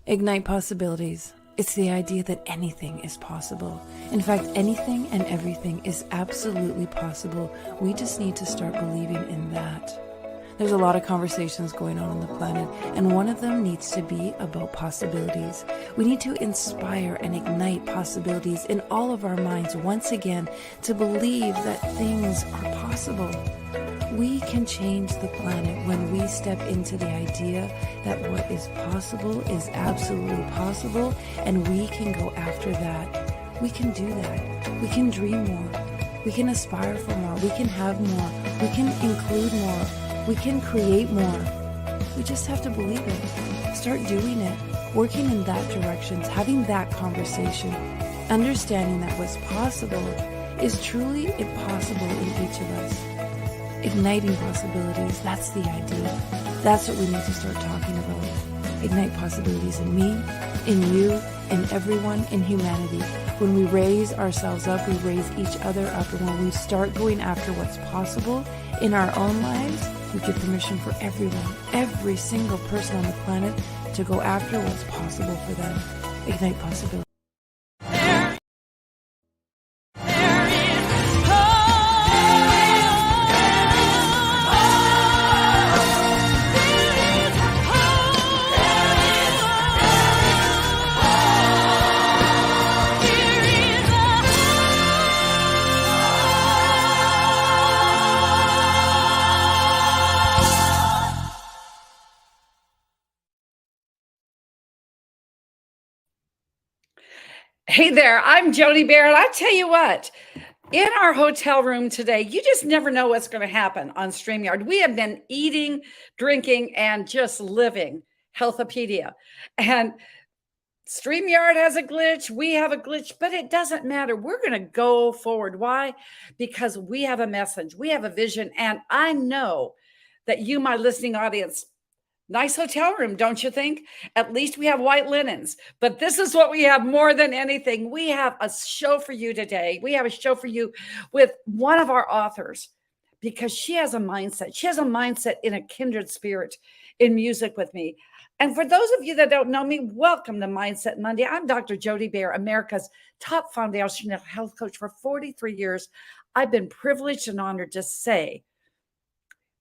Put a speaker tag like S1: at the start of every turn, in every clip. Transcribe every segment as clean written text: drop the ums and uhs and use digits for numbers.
S1: Ignite possibilities. It's the idea that anything is possible. In fact, anything and everything is absolutely possible. We just need to start believing in that. There's a lot of conversations going on the planet, and one of them needs to be about possibilities. We need to inspire and ignite possibilities in all of our minds once again to believe that things are possible. We can change the planet when we step into the idea that what is possible is absolutely possible, and we can go after that. We can do that. We can dream more. We can aspire for more. We can have more. We can include more. We can create more. We just have to believe it. Start doing it. Working in that direction. Having that conversation. Understanding that what's possible is truly impossible in each of us. Igniting possibilities, that's the idea. That's what we need to start talking about. Ignite possibilities in me, in you, in everyone, in humanity. When we raise ourselves up, we raise each other up. And when we start going after what's possible in our own lives, we give permission for everyone, every single person on the planet to go after what's possible for them. Ignite possibilities.
S2: Hey there, I'm Jody Bear, and I tell you what, in our hotel room today, you just never know what's going to happen on StreamYard. We have been eating, drinking, and just living Health-a-Pedia. And StreamYard has a glitch, we have a glitch, but it doesn't matter. We're going to go forward. Why? Because we have a message, we have a vision, and I know that you, my listening audience, nice hotel room, don't you think? At least we have white linens. But this is what we have more than anything. We have a show for you today. We have a show for you with one of our authors because she has a mindset. She has a mindset in a kindred spirit in music with me. And for those of you that don't know me, welcome to Mindset Monday. I'm Dr. Jody Bear, America's top foundational health coach for 43 years. I've been privileged and honored to say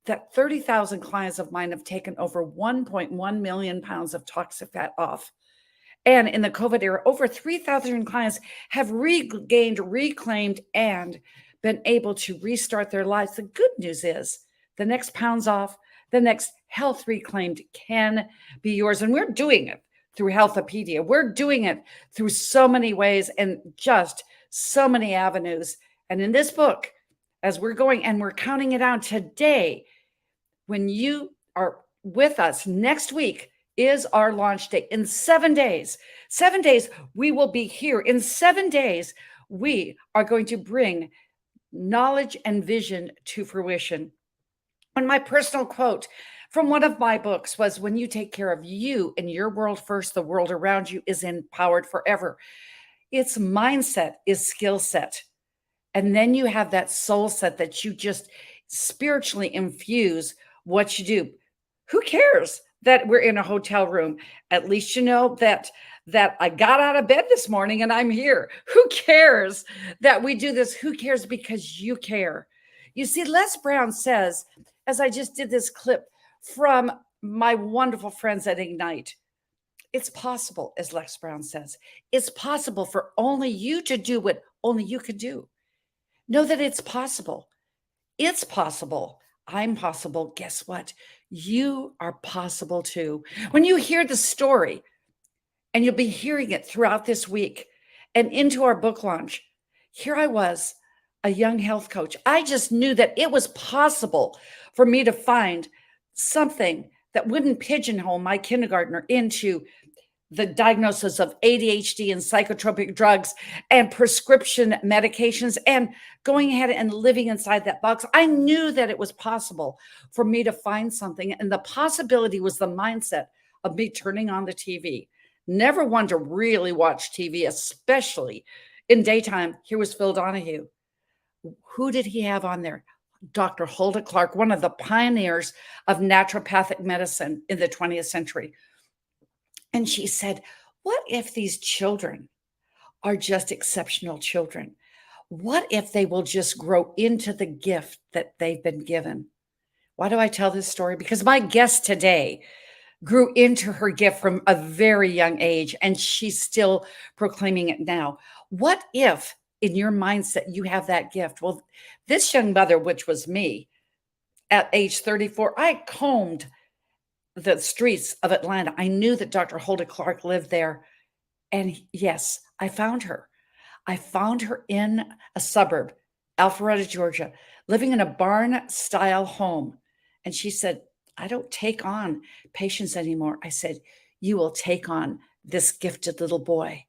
S2: that 30,000 clients of mine have taken over 1.1 million pounds of toxic fat off. And in the COVID era, over 3,000 clients have regained, reclaimed, and been able to restart their lives. The good news is the next pounds off, the next health reclaimed can be yours. And we're doing it through Health-a-Pedia. We're doing it through so many ways and just so many avenues. And in this book, as we're going and we're counting it down today, when you are with us next week is our launch date. In 7 days, we will be here. In 7 days, we are going to bring knowledge and vision to fruition. And my personal quote from one of my books was, when you take care of you and your world first, the world around you is empowered forever. Its mindset is skill set. And then you have that soul set that you just spiritually infuse what you do. Who cares that we're in a hotel room? At least you know that I got out of bed this morning and I'm here. Who cares that we do this? Who cares? Because you care. You see, Les Brown says, as I just did this clip from my wonderful friends at Ignite, it's possible, as Les Brown says, it's possible for only you to do what only you could do. Know that it's possible. It's possible. I'm possible. Guess what? You are possible too. When you hear the story, and you'll be hearing it throughout this week and into our book launch, here I was, a young health coach. I just knew that it was possible for me to find something that wouldn't pigeonhole my kindergartner into the diagnosis of ADHD and psychotropic drugs and prescription medications and going ahead and living inside that box. I knew that it was possible for me to find something. And the possibility was the mindset of me turning on the TV. Never one to really watch TV, especially in daytime. Here was Phil Donahue. Who did he have on there? Dr. Hulda Clark, one of the pioneers of naturopathic medicine in the 20th century. And she said, what if these children are just exceptional children? What if they will just grow into the gift that they've been given? Why do I tell this story? Because my guest today grew into her gift from a very young age, and she's still proclaiming it now. What if in your mindset you have that gift? Well, this young mother, which was me at age 34, I combed the streets of Atlanta. I knew that Dr. Hulda Clark lived there. And yes, I found her. I found her in a suburb, Alpharetta, Georgia, living in a barn style home. And she said, I don't take on patients anymore. I said, you will take on this gifted little boy.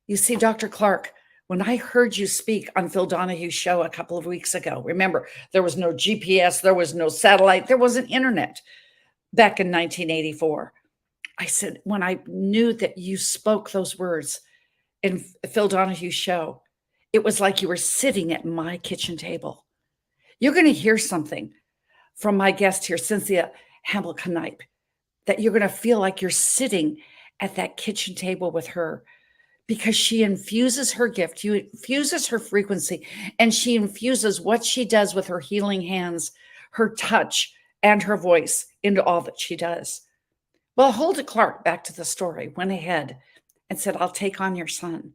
S2: You see, Dr. Clark, when I heard you speak on Phil Donahue's show a couple of weeks ago, remember, there was no GPS, there was no satellite, there wasn't internet back in 1984. I said, when I knew that you spoke those words in Phil Donahue's show, it was like you were sitting at my kitchen table. You're going to hear something from my guest here, Cynthia Hammel Knipe, that you're going to feel like you're sitting at that kitchen table with her, because she infuses her gift, she infuses her frequency, and she infuses what she does with her healing hands, her touch, and her voice into all that she does. Well, Hulda Clark, back to the story, went ahead and said, I'll take on your son.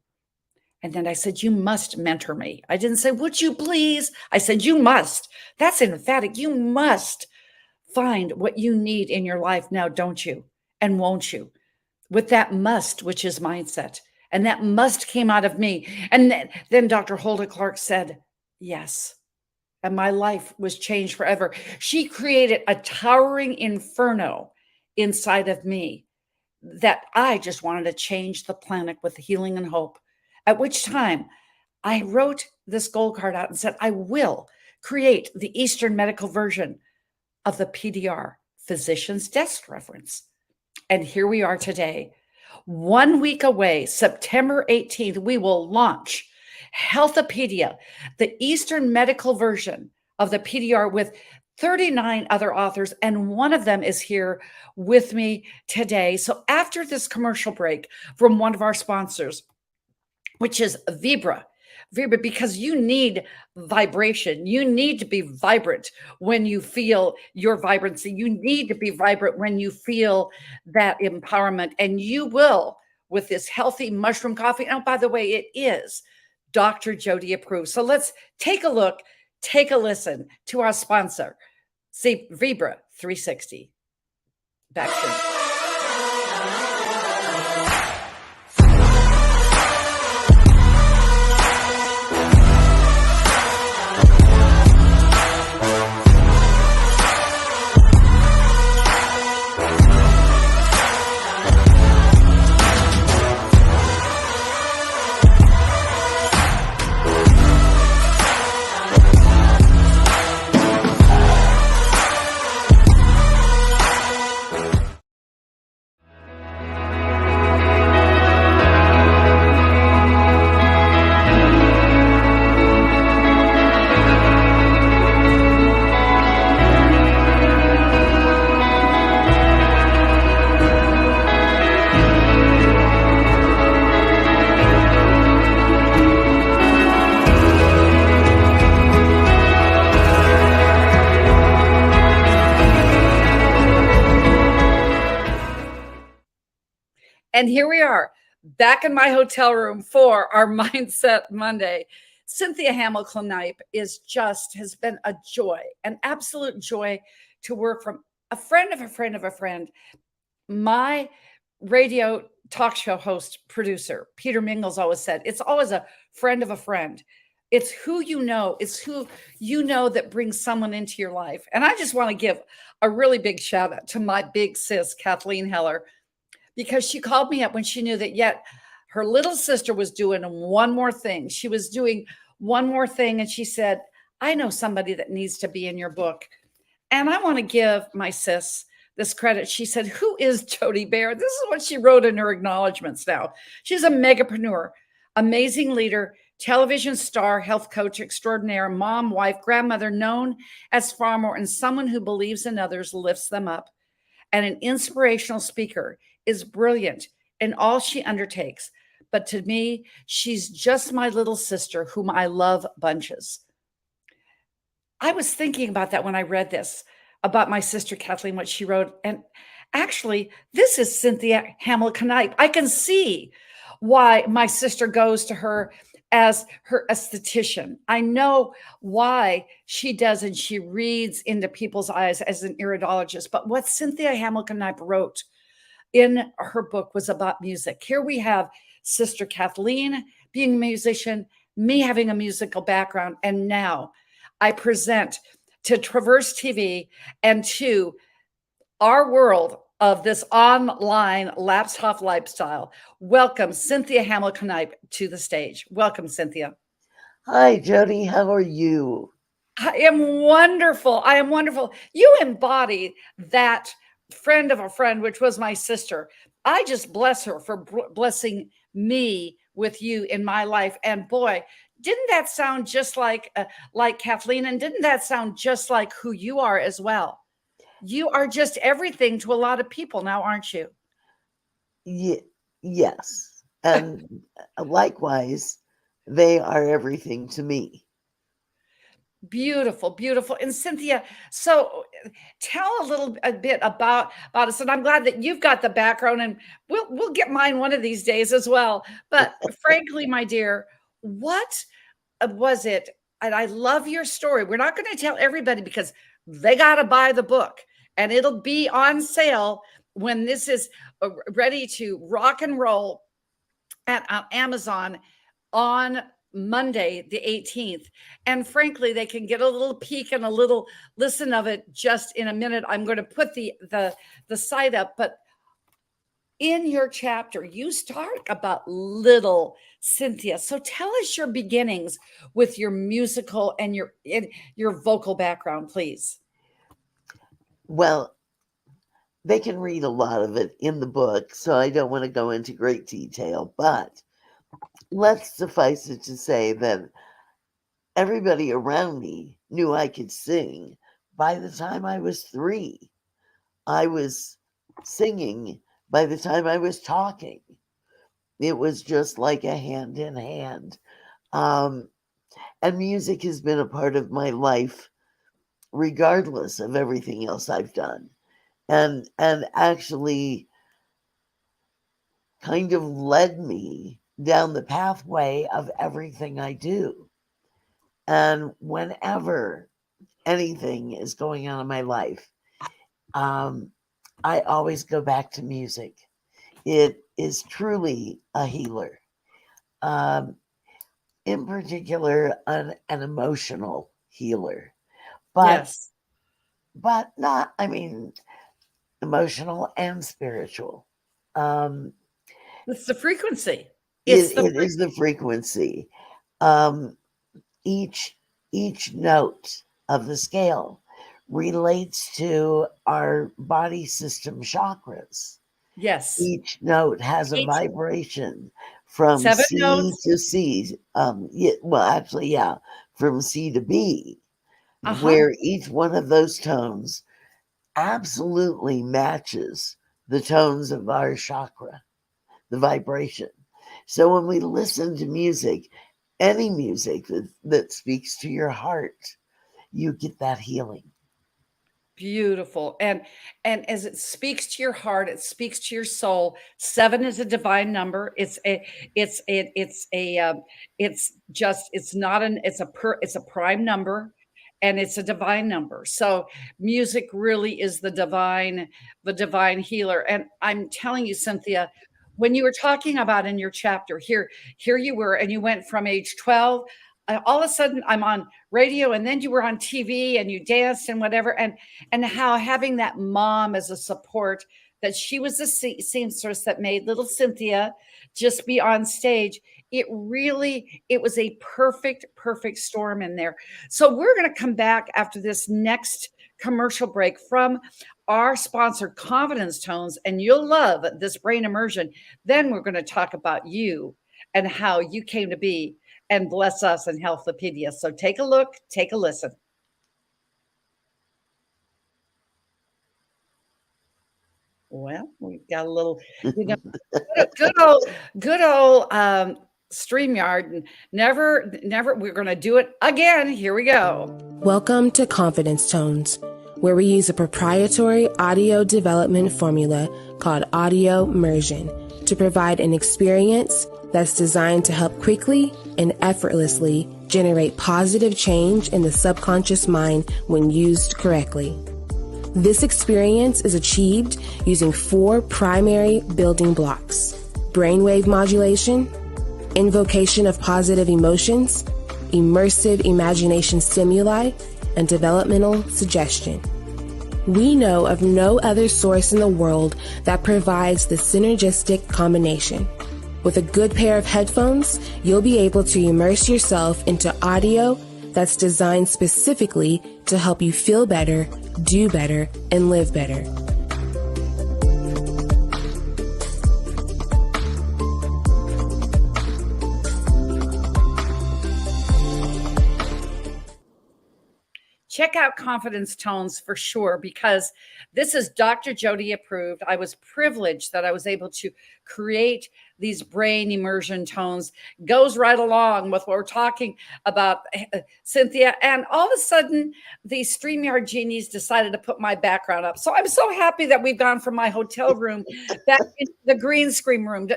S2: And then I said, you must mentor me. I didn't say, would you please? I said, you must. That's emphatic. You must find what you need in your life now, don't you? And won't you? With that must, which is mindset. And that must came out of me. And then Dr. Hulda Clark said, yes. And my life was changed forever. She created a towering inferno inside of me that I just wanted to change the planet with healing and hope. At which time I wrote this goal card out and said, I will create the Eastern medical version of the PDR, Physician's Desk Reference. And here we are today. 1 week away, September 18th, we will launch Health-a-Pedia, the Eastern medical version of the PDR with 39 other authors, and one of them is here with me today. So after this commercial break from one of our sponsors, which is Vibra, because you need vibration. You need to be vibrant when you feel your vibrancy. You need to be vibrant when you feel that empowerment. And you will with this healthy mushroom coffee. Oh, by the way, it is Dr. Jody approved. So let's take a look, take a listen to our sponsor. See, Vibra 360. Back soon. And here we are back in my hotel room for our Mindset Monday. Cynthia Hammel Knipe has been a joy, an absolute joy to work from a friend of a friend of a friend. My radio talk show host, producer, Peter Mingles always said, it's always a friend of a friend. It's who you know. It's who you know that brings someone into your life. And I just want to give a really big shout out to my big sis, Kathleen Heller, because she called me up when she knew that yet her little sister was doing one more thing. She was doing one more thing. And she said, I know somebody that needs to be in your book. And I want to give my sis this credit. She said, who is Jody Bear? This is what she wrote in her acknowledgments now. She's a megapreneur, amazing leader, television star, health coach extraordinaire, mom, wife, grandmother, known as far more, and someone who believes in others, lifts them up, and an inspirational speaker is brilliant in all she undertakes. But to me, she's just my little sister whom I love bunches. I was thinking about that when I read this about my sister Kathleen, what she wrote. And actually, this is Cynthia Hammel Knipe. I can see why my sister goes to her as her esthetician. I know why she does, and she reads into people's eyes as an iridologist. But what Cynthia Hammel Knipe wrote in her book was about music. Here we have Sister Kathleen being a musician, me having a musical background, and now I present to Traverse TV and to our world of this online laptop lifestyle. Welcome, Cynthia Hammel Knipe, to the stage. Welcome, Cynthia.
S3: Hi, Jody. How are you?
S2: I am wonderful. I am wonderful. You embody that friend of a friend, which was my sister. I just bless her for blessing me with you in my life. And boy, didn't that sound just like Kathleen? And didn't that sound just like who you are as well? You are just everything to a lot of people now, aren't you?
S3: Yes. And likewise, they are everything to me.
S2: Beautiful, beautiful. And Cynthia, so tell a bit about us. And I'm glad that you've got the background, and we'll get mine one of these days as well. But frankly, my dear, what was it? And I love your story. We're not going to tell everybody because they got to buy the book, and it'll be on sale when this is ready to rock and roll at Amazon on Monday, the 18th. And frankly, they can get a little peek and a little listen of it just in a minute. I'm going to put the site up, but in your chapter, you start about little Cynthia. So tell us your beginnings with your musical and your vocal background, please.
S3: Well, they can read a lot of it in the book, so I don't want to go into great detail, but let's suffice it to say that everybody around me knew I could sing by the time I was 3. I was singing by the time I was talking. It was just like a hand in hand. And music has been a part of my life regardless of everything else I've done. And actually kind of led me down the pathway of everything I do. And whenever anything is going on in my life, I always go back to music. It is truly a healer. In particular, an emotional healer. But
S2: Yes.
S3: But not, I mean, emotional and spiritual.
S2: It's the frequency.
S3: It is the frequency. Um, each note of the scale relates to our body system chakras.
S2: Yes.
S3: Each note has a
S2: 8,
S3: vibration from
S2: 7
S3: C
S2: notes.
S3: to C. From C to B,
S2: Uh-huh.
S3: where each one of those tones absolutely matches the tones of our chakra, the vibration. So when we listen to music, any music that speaks to your heart, you get that healing.
S2: Beautiful. And as it speaks to your heart, it speaks to your soul. 7 is a divine number. It's not an it's a prime number, and it's a divine number. So music really is the divine healer. And I'm telling you, Cynthia, when you were talking about in your chapter, here you were, and you went from age 12, all of a sudden I'm on radio, and then you were on TV and you danced and whatever. And how having that mom as a support, that she was the seamstress that made little Cynthia just be on stage. It was a perfect storm in there. So we're going to come back after this next commercial break from our sponsor, Confidence Tones, and you'll love this brain immersion. Then we're going to talk about you and how you came to be and bless us in Health-a-Pedia. So take a look, take a listen. Well, we've got a little, you know, good old StreamYard. And never, we're going to do it again. Here we go.
S4: Welcome to Confidence Tones, where we use a proprietary audio development formula called audio immersion to provide an experience that's designed to help quickly and effortlessly generate positive change in the subconscious mind when used correctly. This experience is achieved using 4 primary building blocks: brainwave modulation, invocation of positive emotions, immersive imagination stimuli, and developmental suggestion. We know of no other source in the world that provides the synergistic combination. With a good pair of headphones, you'll be able to immerse yourself into audio that's designed specifically to help you feel better, do better, and live better.
S2: Check out Confidence Tones for sure, because this is Dr. Jody approved. I was privileged that I was able to create these brain immersion tones. Goes right along with what we're talking about, Cynthia. And all of a sudden, the StreamYard genies decided to put my background up. So I'm so happy that we've gone from my hotel room back into the green screen room.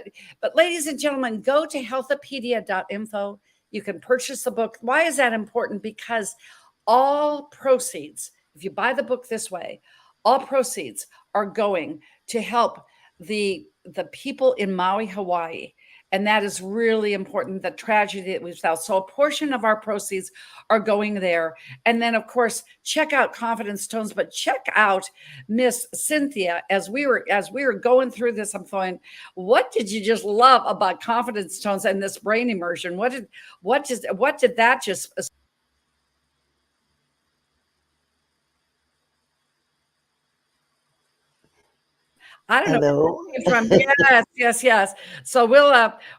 S2: But ladies and gentlemen, go to Health-a-Pedia.info. You can purchase the book. Why is that important? Because all proceeds, if you buy the book this way, all proceeds are going to help the people in Maui, Hawaii. And that is really important, the tragedy that we've felt. So a portion of our proceeds are going there. And then, of course, check out Confidence Tones, but check out Miss Cynthia. As we were going through this, I'm going, what did you just love about Confidence Tones and this brain immersion? What did that just I don't know where it came from. Yes. So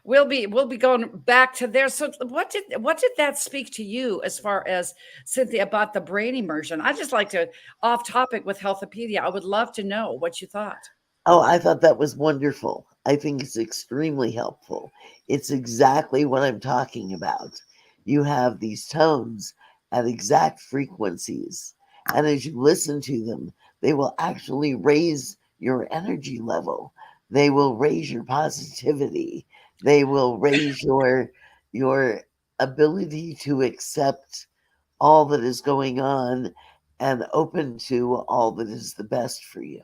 S2: we'll be going back to there. So what did that speak to you as far as, Cynthia, about the brain immersion? I just like to off topic with Health-a-Pedia. I would love to know what you thought.
S3: Oh, I thought that was wonderful. I think it's extremely helpful. It's exactly what I'm talking about. You have these tones at exact frequencies, and as you listen to them, they will actually raise your energy level. They will raise your positivity. They will raise your ability to accept all that is going on and open to all that is the best for you.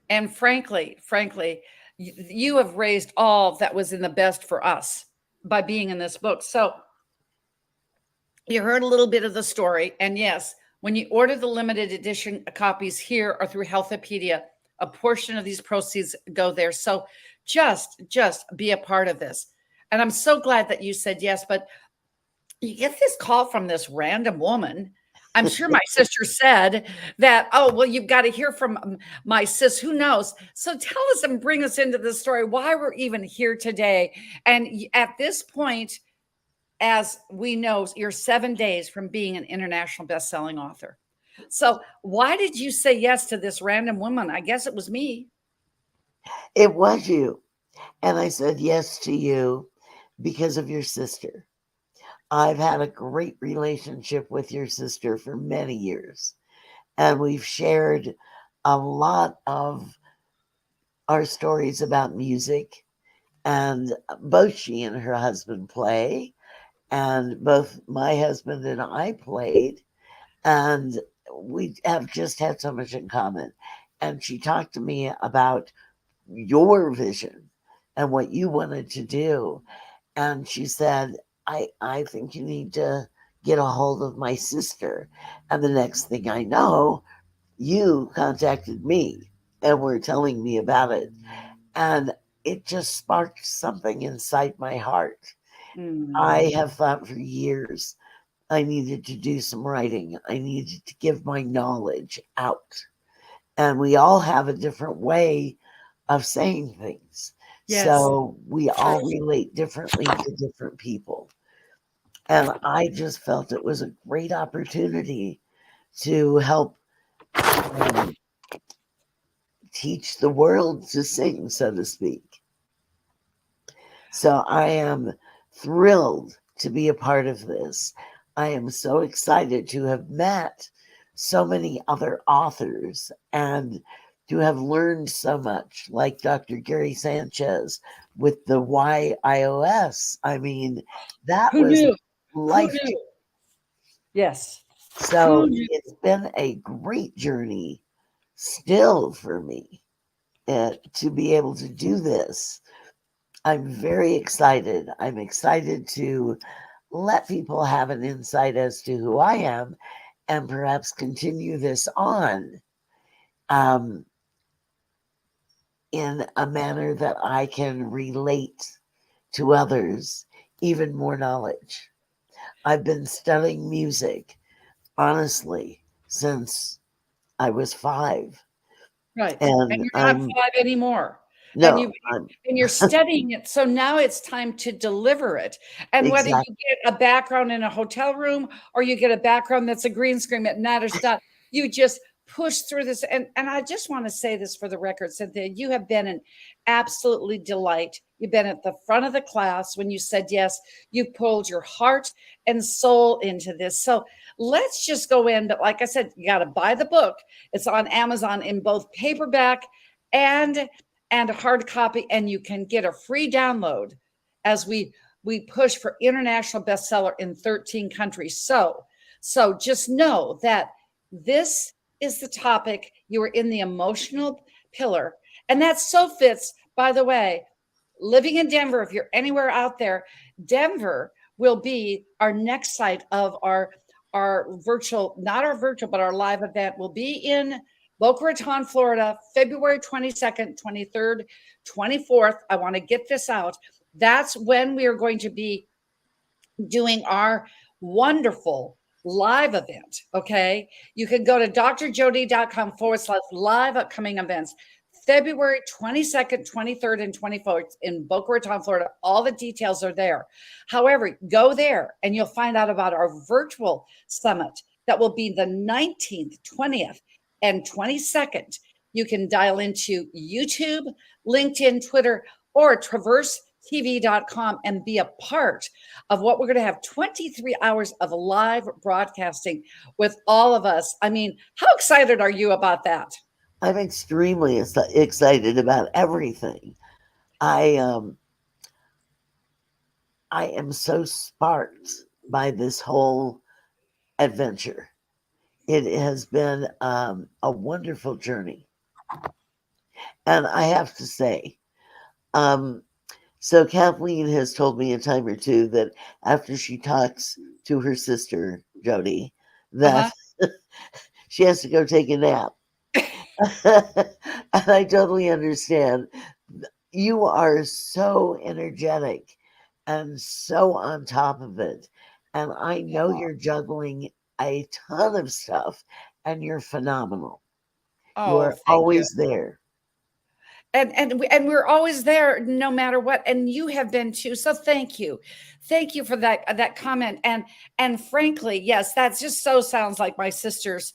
S2: And frankly, you have raised all that was in the best for us by being in this book. So you heard a little bit of the story. And yes, when you order the limited edition copies here or through Health-a-Pedia, a portion of these proceeds go there. So just be a part of this. And I'm so glad that you said yes, but you get this call from this random woman. I'm sure my sister said that, oh, well, you've got to hear from my sis. Who knows? So tell us and bring us into the story, why we're even here today. And at this point, as we know, you're 7 days from being an international best-selling author. So why did you say yes to this random woman? I guess it was me.
S3: It was you. And I said yes to you because of your sister. I've had a great relationship with your sister for many years. And we've shared a lot of our stories about music. And both she and her husband play. And both my husband and I played. And we have just had so much in common. And she talked to me about your vision and what you wanted to do. And she said, I think you need to get a hold of my sister. And the next thing I know, you contacted me and were telling me about it. And it just sparked something inside my heart. I have thought for years I needed to do some writing. I needed to give my knowledge out. And we all have a different way of saying things. Yes. So we all relate differently to different people. And I just felt it was a great opportunity to help teach the world to sing, so to speak. So I am thrilled to be a part of this. I am so excited to have met so many other authors and to have learned so much, like Dr. Gary Sanchez with the YIOS. I mean, that
S2: Who
S3: was
S2: knew? Who
S3: life.
S2: knew? Yes.
S3: So
S2: Who knew?
S3: it's been a great journey still for me to be able to do this. I'm very excited. I'm excited to let people have an insight as to who I am and perhaps continue this on in a manner that I can relate to others even more knowledge. I've been studying music, honestly, since I was 5.
S2: Right. And
S3: And
S2: you're not
S3: I'm,
S2: 5 anymore. And
S3: no,
S2: you
S3: I'm
S2: and you're studying it. So now it's time to deliver it. And whether you
S3: exactly.
S2: get a background in a hotel room or you get a background that's a green screen, it matters not. You just push through this. And I just want to say this for the record, Cynthia, you have been an absolutely delight. You've been at the front of the class when you said yes. You pulled your heart and soul into this. So let's just go in. But like I said, you got to buy the book. It's on Amazon in both paperback and a hard copy, and you can get a free download as we push for international bestseller in 13 countries. So just know that this is the topic. You are in the emotional pillar, and that so fits, by the way, living in Denver. If you're anywhere out there, Denver will be our next site of our virtual, not our virtual, but our live event will be in Boca Raton, Florida, February 22nd, 23rd, 24th. I want to get this out. That's when we are going to be doing our wonderful live event. Okay. You can go to drjody.com/live upcoming events. February 22nd, 23rd, and 24th in Boca Raton, Florida. All the details are there. However, go there and you'll find out about our virtual summit that will be the 19th, 20th, and 22nd. You can dial into YouTube, LinkedIn, Twitter, or traversetv.com and be a part of what we're going to have 23 hours of live broadcasting with all of us. I mean, how excited are you about that?
S3: I'm extremely excited about everything. I I am so sparked by this whole adventure. It has been a wonderful journey, and I have to say, um, so Kathleen has told me a time or two that after she talks to her sister Jody,
S2: Uh-huh.
S3: that she has to go take a nap. And I totally understand. You are so energetic and so on top of it. And I know you're juggling a ton of stuff and you're phenomenal. You
S2: Oh,
S3: are
S2: thank you.
S3: always there.
S2: And we're always there no matter what, and you have been too. So thank you for that comment. And frankly, yes, that just so sounds like my sister's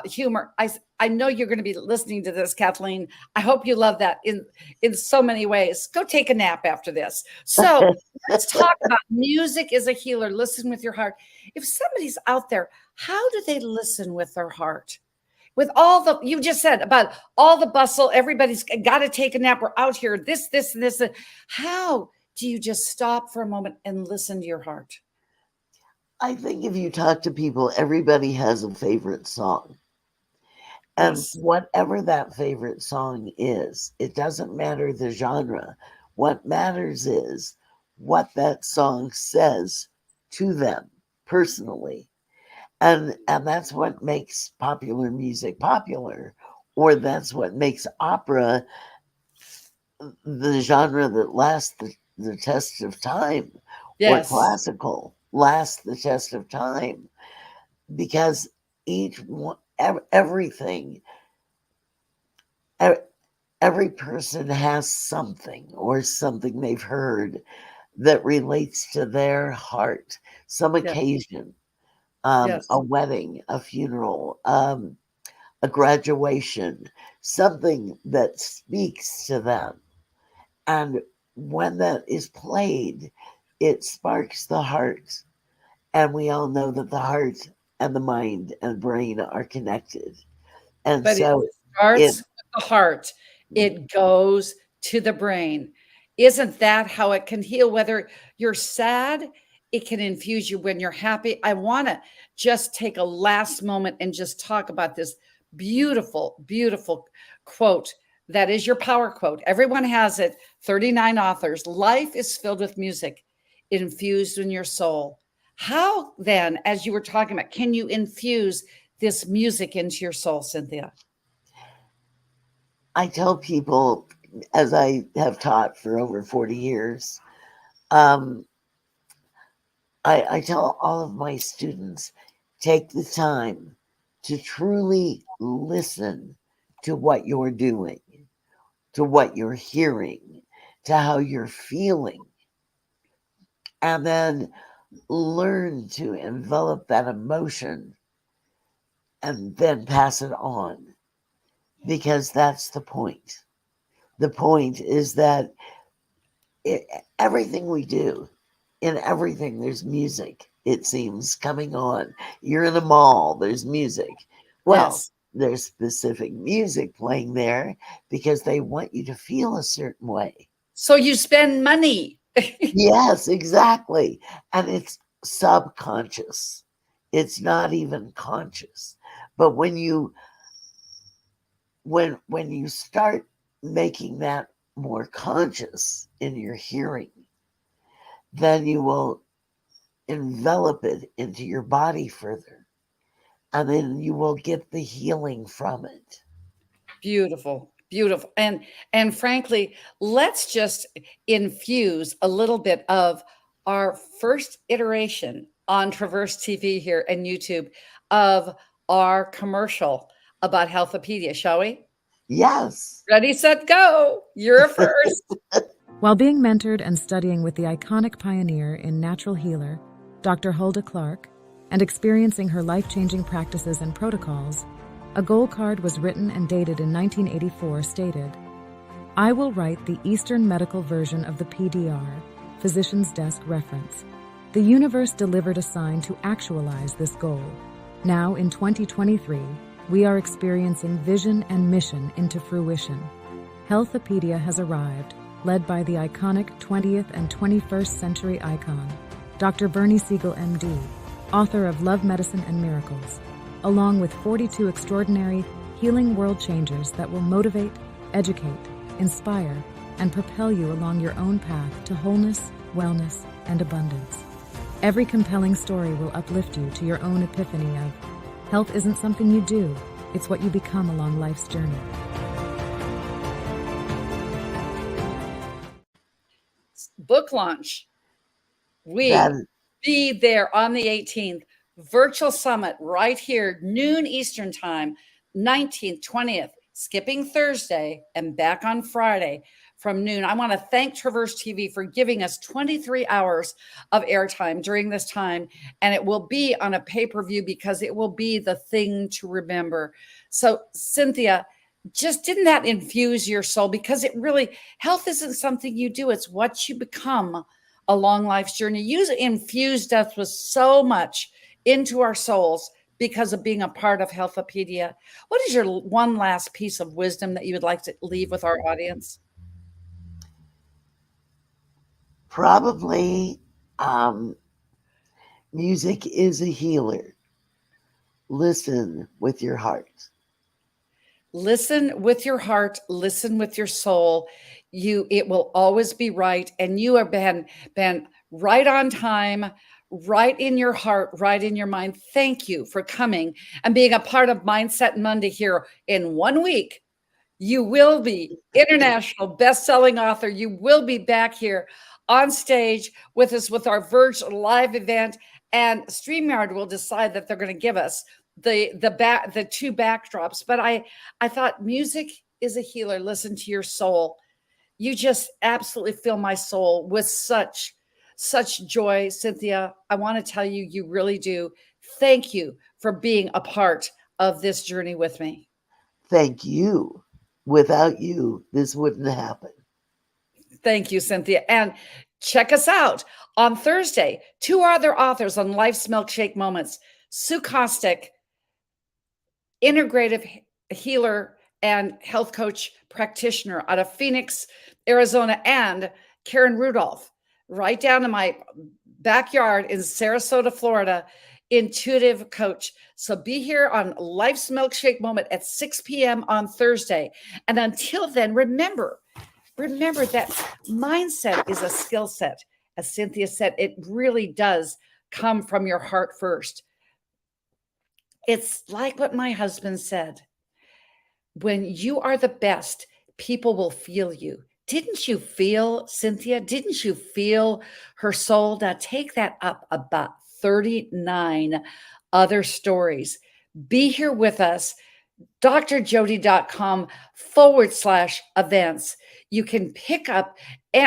S2: humor. I know you're going to be listening to this, Kathleen. I hope you love that in so many ways. Go take a nap after this. So let's talk about music is a healer. Listen with your heart. If somebody's out there, how do they listen with their heart? With all the you just said about all the bustle, everybody's got to take a nap. We're out here, this, and this. How do you just stop for a moment and listen to your heart?
S3: I think if you talk to people, everybody has a favorite song. And
S2: Yes.
S3: whatever that favorite song is, it doesn't matter the genre. What matters is what that song says to them personally. And that's what makes popular music popular, or that's what makes opera the genre that lasts the test of time, or
S2: Yes.
S3: classical lasts the test of time, because each one, everything, every person has something or something they've heard that relates to their heart, some
S2: Yes.
S3: occasion,
S2: Yes.
S3: a wedding, a funeral, a graduation, something that speaks to them. And when that is played, it sparks the heart. And we all know that the heart and the mind and brain are connected. And
S2: But it
S3: so it,
S2: starts with the heart, it goes to the brain. Isn't that how it can heal? Whether you're sad, it can infuse you when you're happy. I want to just take a last moment and just talk about this beautiful, beautiful quote that is your power quote. Everyone has it, 39 authors. Life is filled with music infused in your soul. How then, as you were talking about, can you infuse this music into your soul, Cynthia?
S3: I tell people, as I have taught for over 40 years, I tell all of my students, take the time to truly listen to what you're doing, to what you're hearing, to how you're feeling, and then learn to envelop that emotion and then pass it on, because that's the point. The point is that everything we do, in everything, there's music, it seems, coming on. You're in a mall, there's music. Well,
S2: Yes.
S3: there's specific music playing there because they want you to feel a certain way.
S2: So you spend money.
S3: Yes, exactly. And it's subconscious. It's not even conscious. But when you start making that more conscious in your hearing, then you will envelop it into your body further. And then you will get the healing from it.
S2: Beautiful, beautiful. And frankly, let's just infuse a little bit of our first iteration on Traverse TV here and YouTube of our commercial about Health-a-Pedia, shall we?
S3: Yes.
S2: Ready, set, go. You're first.
S5: While being mentored and studying with the iconic pioneer in natural healer, Dr. Hulda Clark, and experiencing her life-changing practices and protocols, a goal card was written and dated in 1984 stated, "I will write the Eastern medical version of the PDR, Physician's Desk Reference. The universe delivered a sign to actualize this goal. Now in 2023, we are experiencing vision and mission into fruition. Health-a-Pedia has arrived, led by the iconic 20th and 21st century icon, Dr. Bernie Siegel, MD, author of Love, Medicine, and Miracles, along with 42 extraordinary healing world changers that will motivate, educate, inspire, and propel you along your own path to wholeness, wellness, and abundance. Every compelling story will uplift you to your own epiphany of health isn't something you do, it's what you become along life's journey."
S2: Book launch. We
S3: That,
S2: be there on the 18th. Virtual summit right here, noon Eastern time, 19th, 20th, skipping Thursday and back on Friday from noon. I want to thank Traverse TV for giving us 23 hours of airtime during this time. And it will be on a pay-per-view because it will be the thing to remember. So, Cynthia, just didn't that infuse your soul? Because it really, health isn't something you do, it's what you become along life's journey. You infused us with so much into our souls because of being a part of Health-a-Pedia. What is your one last piece of wisdom that you would like to leave with our audience?
S3: probably music is a healer. Listen with your heart.
S2: Listen with your heart, listen with your soul. It will always be right. And you have been right on time, right in your heart, right in your mind. Thank you for coming and being a part of Mindset Monday here. In 1 week, you will be international best-selling author. You will be back here on stage with us with our virtual live event, and StreamYard will decide that they're going to give us the two backdrops. But I thought music is a healer. Listen to your soul. You just absolutely fill my soul with such joy, Cynthia. I want to tell you, you really do. Thank you for being a part of this journey with me.
S3: Thank you. Without you, this wouldn't happen.
S2: Thank you, Cynthia. And check us out on Thursday. 2 other authors on Life's Milkshake Moments. Sue Kostick, integrative healer and health coach practitioner out of Phoenix, Arizona, and Karen Rudolph, right down in my backyard in Sarasota, Florida, intuitive coach. So be here on Life's Milkshake Moment at 6 p.m. on Thursday. And until then, remember that mindset is a skill set. As Cynthia said, it really does come from your heart first. It's like what my husband said. When you are the best, people will feel you. Didn't you feel Cynthia? Didn't you feel her soul? Now take that up about 39 other stories. Be here with us. drjody.com/events. You can pick up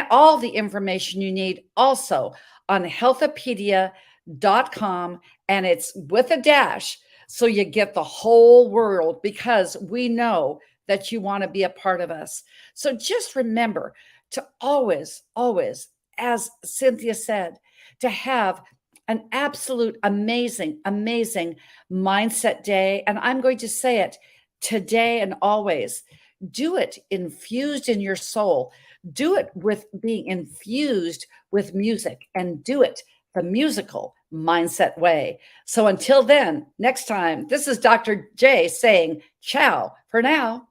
S2: all the information you need also on Health-a-Pedia.com, and it's with a dash. So you get the whole world, because we know that you want to be a part of us. So just remember to always, always, as Cynthia said, to have an absolute amazing, amazing mindset day. And I'm going to say it today and always. Do it infused in your soul. Do it with being infused with music, and do it the musical mindset way. So until then, next time, this is Dr. J saying ciao for now.